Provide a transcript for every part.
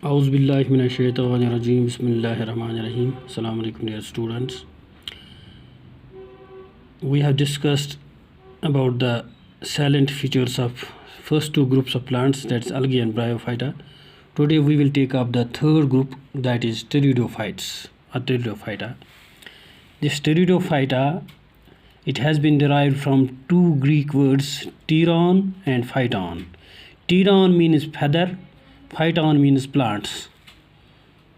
Auzubillahiminash-shaytanir-rajeem. Bismillahir-rahmanir-rahim. Assalamu alaikum, dear students. We have discussed about the silent features of first two groups of plants, that's algae and bryophyta. Today we will take up the third group, that is pteridophytes or pteridophyta. This pteridophyta, it has been derived from two Greek words, pteron and phyton. Pteron means feather, phyton means plants.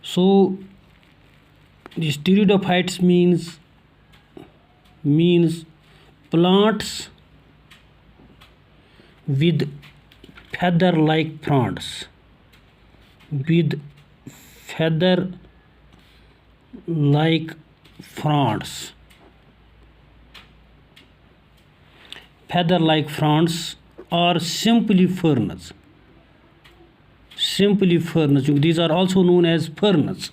So these pteridophytes means plants with feather like fronds, with feather like fronds, feather like fronds, or simply ferns. These are also known as ferns.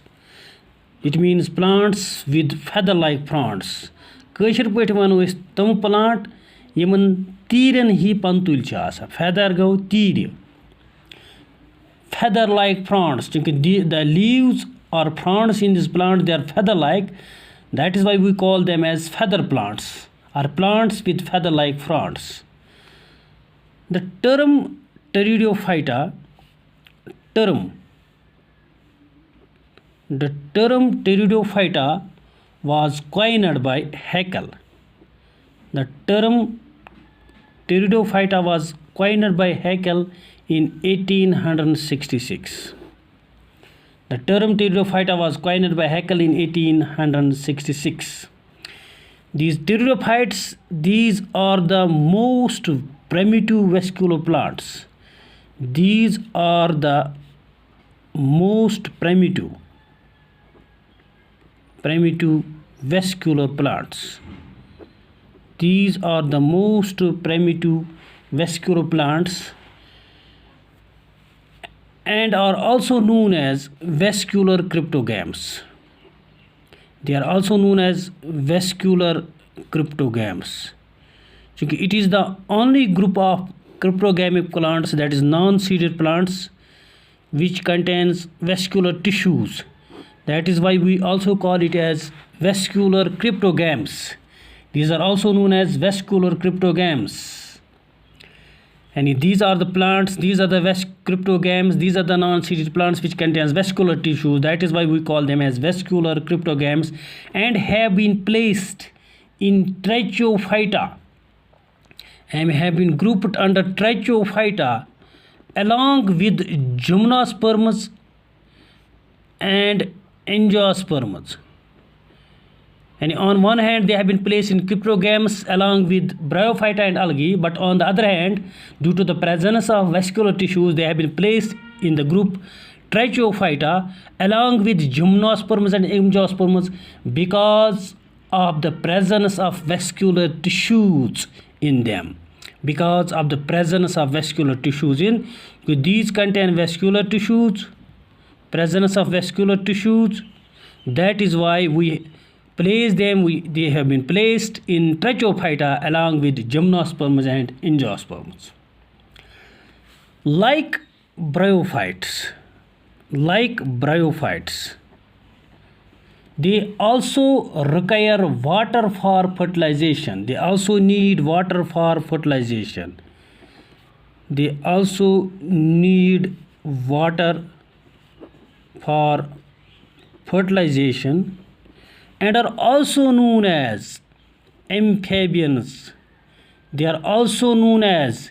It means plants with feather like fronds. Kashir pait wano is tam plant yemen तीरन ही पंतुल छ आसा. Feather go तीर, feather like fronds. The leaves or fronds in this plant, they are feather like. That is why we call them as feather plants or plants with feather like fronds. The term pteridophyta, the term pteridophyta was coined by Haeckel. The term pteridophyta was coined by Haeckel in 1866. The term pteridophyta was coined by Haeckel in 1866. These pteridophytes, these are the most primitive vascular plants. These are the most primitive vascular plants. These are the most primitive vascular plants and are also known as vascular cryptogams. They are also known as vascular cryptogams. It is the only group of cryptogamic plants, that is non-seeded plants, which contains vascular tissues. That is why we also call it as vascular cryptogams. These are also known as vascular cryptogams. And these are the plants, these are the cryptogams, these are the non-seeded plants which contains vascular tissue. That is why we call them as vascular cryptogams and have been placed in Trichophyta and have been grouped under Trichophyta along with Gymnosperms and Angiosperms. And on one hand, they have been placed in cryptogams along with bryophyta and algae, but on the other hand, due to the presence of vascular tissues, they have been placed in the group Trichophyta along with Gymnosperms and Angiosperms because of the presence of vascular tissues in them. Because of the presence of vascular tissues these contain vascular tissues, presence of vascular tissues. That is why we place them, they have been placed in Trichophyta along with Gymnosperms and Angiosperms. Like bryophytes, they also require water for fertilization. They also need water for fertilization. They also need water for fertilization and are also known as amphibians. They are also known as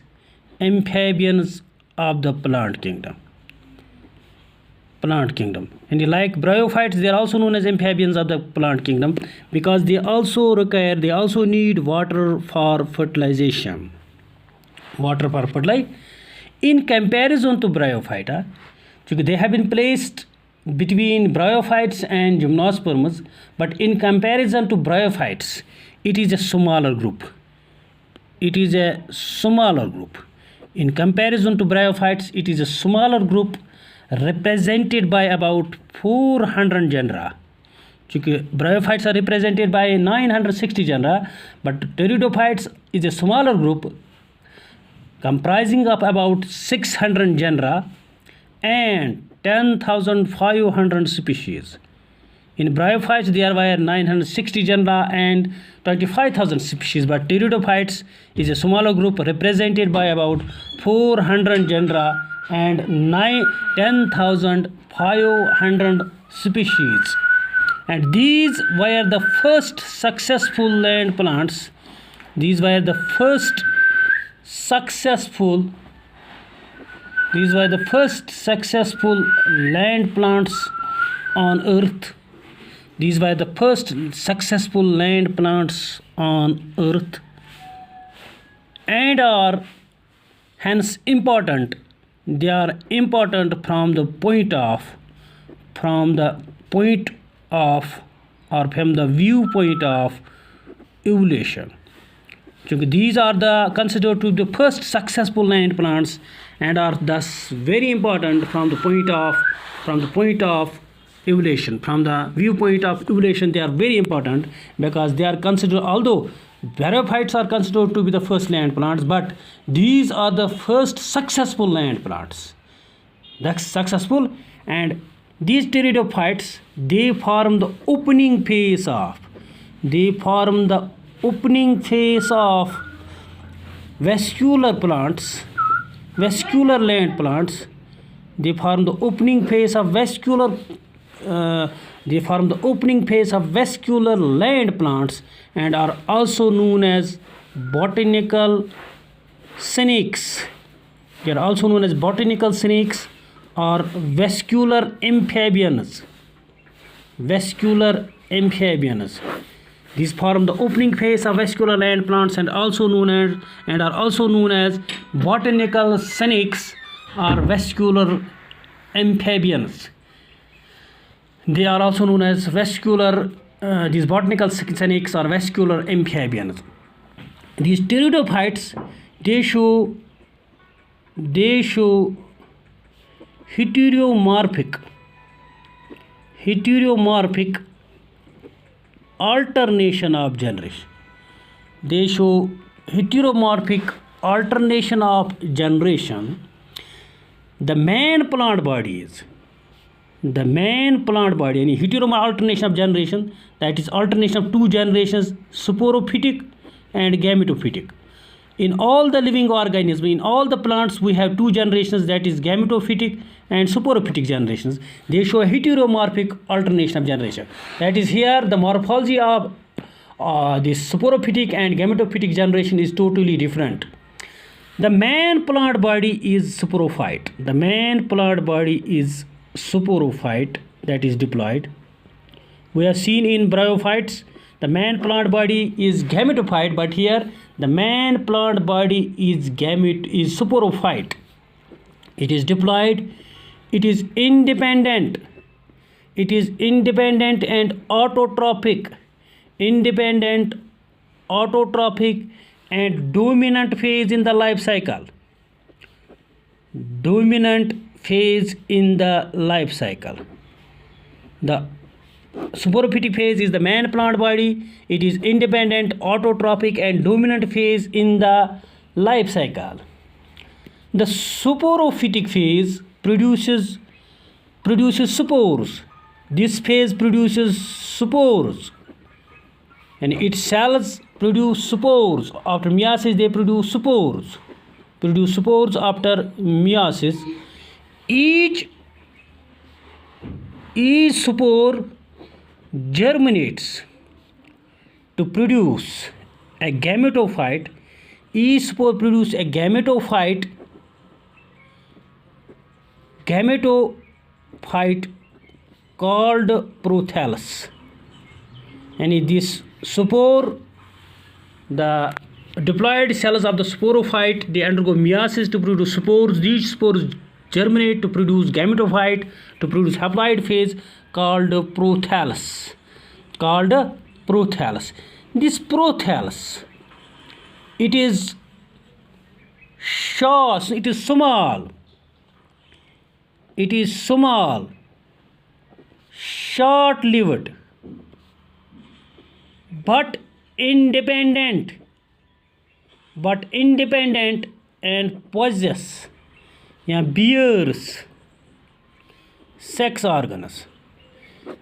amphibians of the plant kingdom. And like bryophytes, they are also known as amphibians of the plant kingdom because they also need water for fertilization. In comparison to bryophyta, they have been placed between bryophytes and Gymnosperms, but in comparison to bryophytes, it is a smaller group. In comparison to bryophytes, it is a smaller group represented by about 400 genera. Bryophytes are represented by 960 genera, but pteridophytes is a smaller group comprising of about 600 genera and 10,500 species. In bryophytes, there were 960 genera and 25,000 species, but pteridophytes is a smaller group represented by about 400 genera and 10,500 species. And these were the first successful land plants. These were the first successful land plants on earth. These were the first successful land plants on earth and are hence important. They are important from the viewpoint of evolution. These are considered to be the first successful land plants and are thus very important from the point of evolution. From the viewpoint of evolution, they are very important because they are considered, although bryophytes are considered to be the first land plants, but these are the first successful land plants. That's successful. And these pteridophytes, they form the opening phase of vascular land plants. They form the opening phase of vascular land plants and are also known as botanical snakes. They are also known as botanical snakes or vascular amphibians. These form the opening phase of vascular land plants and are also known as botanical snakes or vascular amphibians. They are also known as these botanical snakes or vascular amphibians. These pteridophytes, they show heteromorphic alternation of generation. They show heteromorphic alternation of generation. The main plant body, any heteromorphic alternation of generation, that is alternation of two generations, sporophytic and gametophytic. In all the living organisms, in all the plants, we have two generations, that is gametophytic and sporophytic generations. They show a heteromorphic alternation of generation. That is, here the morphology of this sporophytic and gametophytic generation is totally different. The main plant body is sporophyte. That is diploid. We have seen in bryophytes, the main plant body is gametophyte, but here the main plant body is sporophyte. It is diploid. It is independent. And autotrophic. And dominant phase in the life cycle. The sporophytic phase is the main plant body. It is independent, autotrophic and dominant phase in the life cycle. The sporophytic phase produces spores. This phase produces spores and its cells produce spores. After meiosis, they produce spores. After meiosis. Each spore germinates to produce a gametophyte. Each spore produces a gametophyte called prothallus. And in this spore, the diploid cells of the sporophyte, they undergo meiosis to produce spores. These spores germinate to produce gametophyte, to produce haploid phase called prothallus. This prothallus, it is small, short-lived, but independent and possess bears sex organs.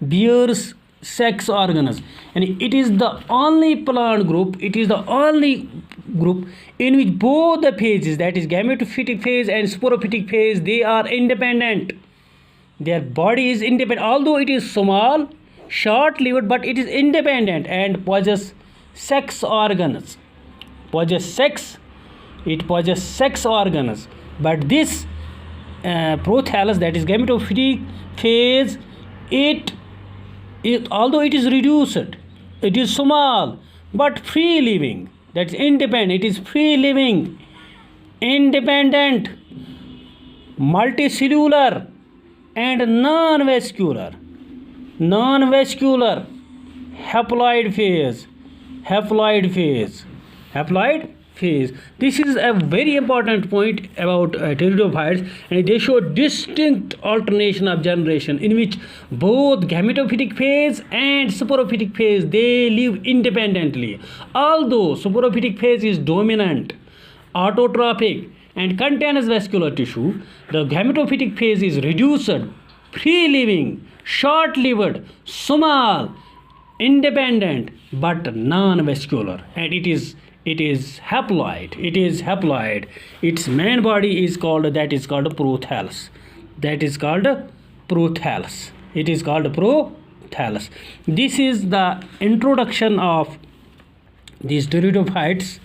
Bears sex organs, and it is the only plant group, it is the only group in which both the phases, that is gametophytic phase and sporophytic phase, they are independent. Their body is independent, although it is small, short lived, but it is independent and possess sex organs. It possesses sex organs, but this prothallus, that is gametophytic phase, although it is reduced, it is small but free living, that's independent, it is free living, independent, multicellular and non-vascular haploid phase. This is a very important point about pteridophytes, and they show distinct alternation of generation in which both gametophytic phase and sporophytic phase, they live independently. Although sporophytic phase is dominant, autotrophic and contains vascular tissue, the gametophytic phase is reduced, free living, short lived, small, independent but non-vascular, and it is haploid. Its main body is called prothallus. This is the introduction of these pteridophytes.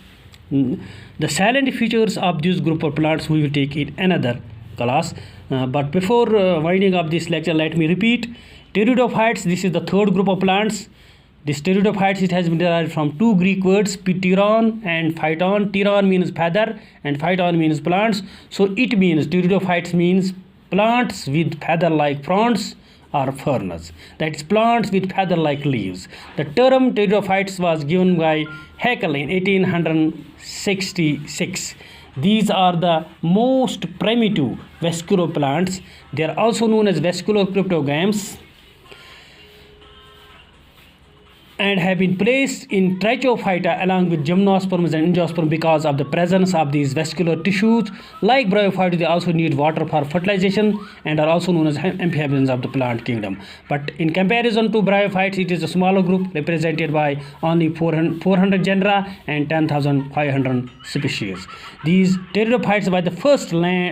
The silent features of this group of plants we will take in another class, but before winding up this lecture, let me repeat: pteridophytes, this is the third group of plants. This pteridophytes, it has been derived from two Greek words, pteron and phyton. Pteron means feather and phyton means plants. So it means pteridophytes means plants with feather-like fronds or ferns. That is, plants with feather-like leaves. The term pteridophytes was given by Haeckel in 1866. These are the most primitive vascular plants. They are also known as vascular cryptogams, and have been placed in Trichophyta along with gymnosperms and angiosperms because of the presence of these vascular tissues. Like bryophytes, they also need water for fertilization and are also known as amphibians of the plant kingdom. But in comparison to bryophytes, it is a smaller group represented by only 400 genera and 10,500 species. These pteridophytes were the first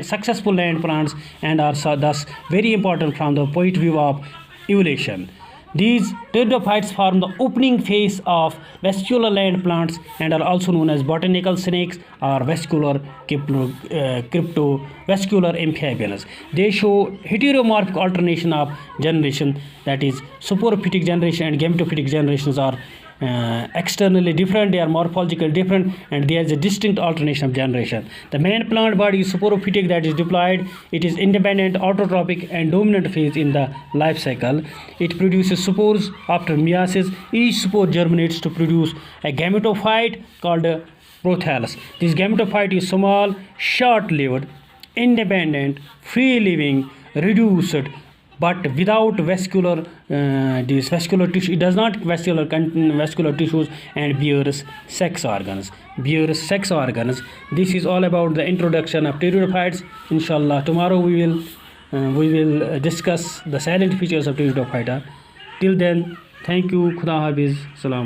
successful land plants and are thus very important from the point of view of evolution. These pteridophytes form the opening phase of vascular land plants and are also known as botanical snakes or vascular cryptovascular amphibians. They show heteromorphic alternation of generation, that is, sporophytic generation and gametophytic generations are externally different, they are morphologically different, and there is a distinct alternation of generation. The main plant body is sporophytic, that is diploid. It is independent, autotrophic and dominant phase in the life cycle. It produces spores after meiosis. Each spore germinates to produce a gametophyte called a prothallus. This gametophyte is small, short-lived, independent, free-living, reduced, but without vascular tissue. It does not vascular tissues and bears sex organs. This is all about the introduction of pteridophytes. Inshallah, tomorrow we will discuss the silent features of pteridophyta. Till then, thank you. Khuda Hafiz. Salam.